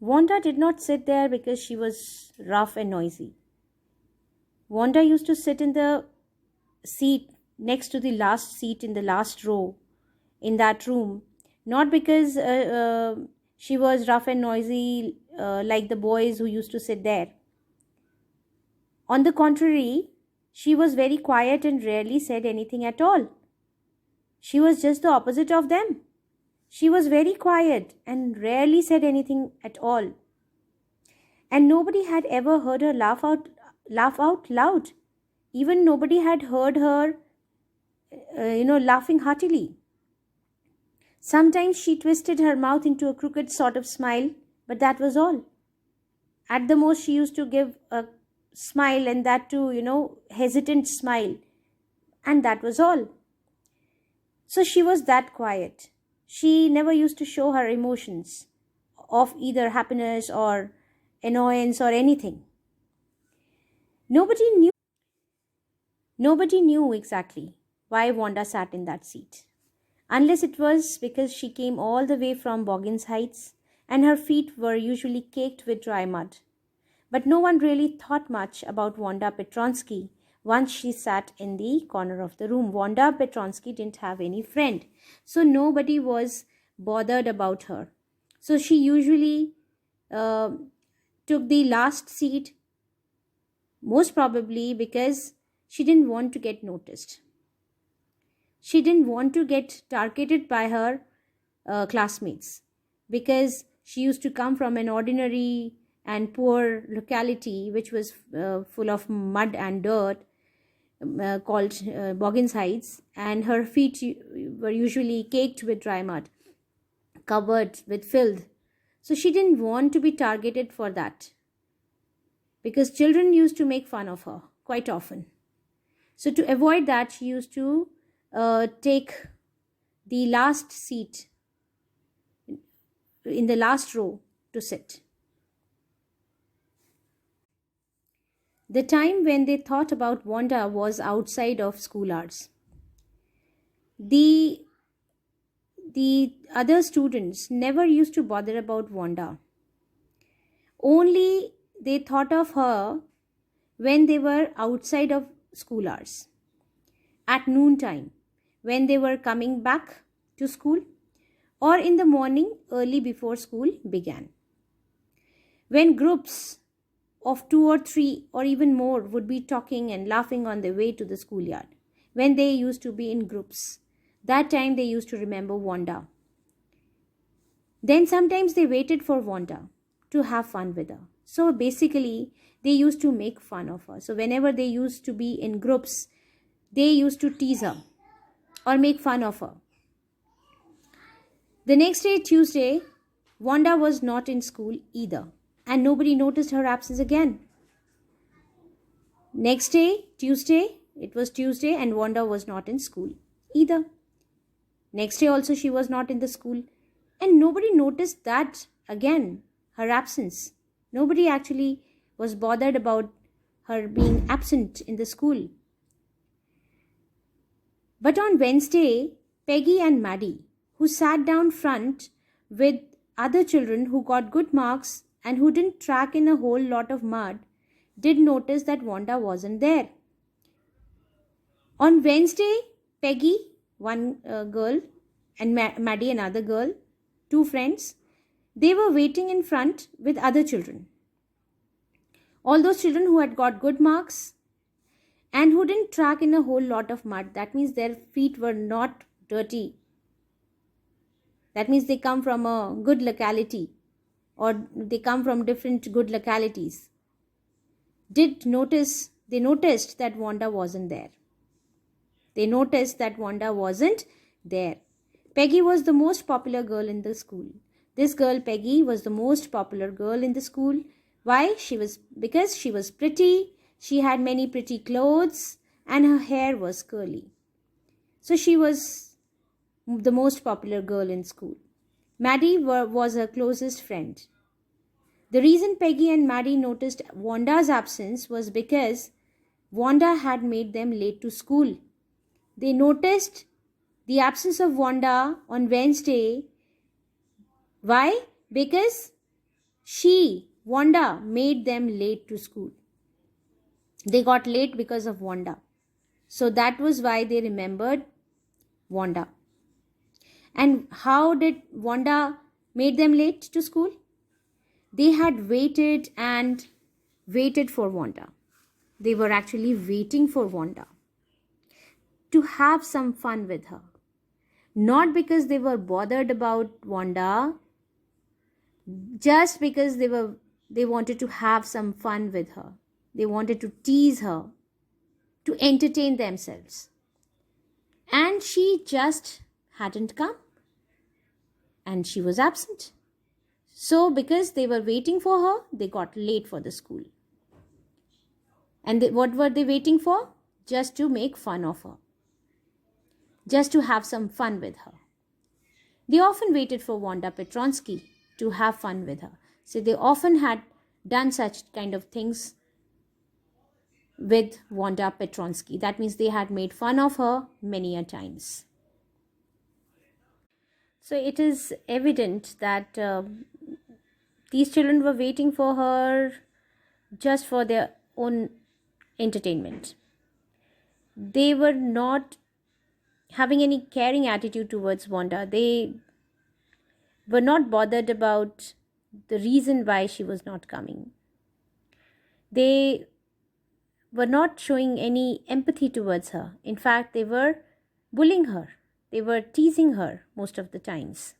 Wanda did not sit there because she was rough and noisy. Wanda used to sit in the seat next to the last seat in the last row in that room, not because she was rough and noisy like the boys who used to sit there. On the contrary, she was very quiet and rarely said anything at all. She was just the opposite of them. She was very quiet and rarely said anything at all. And nobody had ever heard her laugh out loud. Even nobody had heard her laughing heartily. Sometimes she twisted her mouth into a crooked sort of smile, but that was all. At the most, she used to give a smile, and that too, hesitant smile, and that was all. So she was that quiet. She never used to show her emotions of either happiness or annoyance or anything. Nobody knew Nobody knew exactly why Wanda sat in that seat, unless it was because she came all the way from Boggins Heights and her feet were usually caked with dry mud. But no one really thought much about Wanda Petronsky once she sat in the corner of the room. Wanda Petronsky didn't have any friend, so nobody was bothered about her. So she usually uh, took the last seat, most probably because she didn't want to get noticed. She didn't want to get targeted by her classmates because she used to come from an ordinary and poor locality which was full of mud and dirt, called Boggins Heights, and her feet were usually caked with dry mud, covered with filth. So she didn't want to be targeted for that because children used to make fun of her quite often. So to avoid that, she used to take the last seat in the last row to sit. The time when they thought about Wanda was outside of school hours. The other students never used to bother about Wanda. Only they thought of her when they were outside of school hours, at noon time, when they were coming back to school, or in the morning early before school began. When groups of 2 or 3 or even more would be talking and laughing on their way to the schoolyard, when they used to be in groups, that time they used to remember Wanda. Then sometimes they waited for Wanda to have fun with her. So basically, they used to make fun of her. So whenever they used to be in groups, they used to tease her or make fun of her. The next day, Tuesday, Wanda was not in school either, and nobody noticed her absence again. Next day, Tuesday, it was Tuesday, and Wanda was not in school either. Next day also, she was not in the school, and nobody noticed that again, her absence. Nobody actually was bothered about her being absent in the school. But on Wednesday, Peggy and Maddie, who sat down front with other children who got good marks and who didn't track in a whole lot of mud, did notice that Wanda wasn't there. On Wednesday, Peggy, one girl, and Maddie, another girl, two friends, they were waiting in front with other children. All those children who had got good marks and who didn't track in a whole lot of mud. That means their feet were not dirty. That means they come from a good locality, or they come from different good localities. They noticed that Wanda wasn't there. They noticed that Wanda wasn't there. Peggy was the most popular girl in the school. This girl, Peggy, was the most popular girl in the school. Why? Because she was pretty, she had many pretty clothes, and her hair was curly. So she was the most popular girl in school. Maddie was her closest friend. The reason Peggy and Maddie noticed Wanda's absence was because Wanda had made them late to school. They noticed the absence of Wanda on Wednesday. Why? Because Wanda, made them late to school. They got late because of Wanda. So that was why they remembered Wanda. And how did Wanda made them late to school? They had waited and waited for Wanda. They were actually waiting for Wanda to have some fun with her. Not because they were bothered about Wanda, just because they wanted to have some fun with her. They wanted to tease her, to entertain themselves. And she just hadn't come. And she was absent. So because they were waiting for her, they got late for the school. And what were they waiting for? Just to make fun of her. Just to have some fun with her. They often waited for Wanda Petronsky to have fun with her. So they often had done such kind of things with Wanda Petronsky. That means they had made fun of her many a times. So it is evident that these children were waiting for her just for their own entertainment. They were not having any caring attitude towards Wanda. They were not bothered about the reason why she was not coming. They were not showing any empathy towards her. In fact, they were bullying her. They were teasing her most of the times.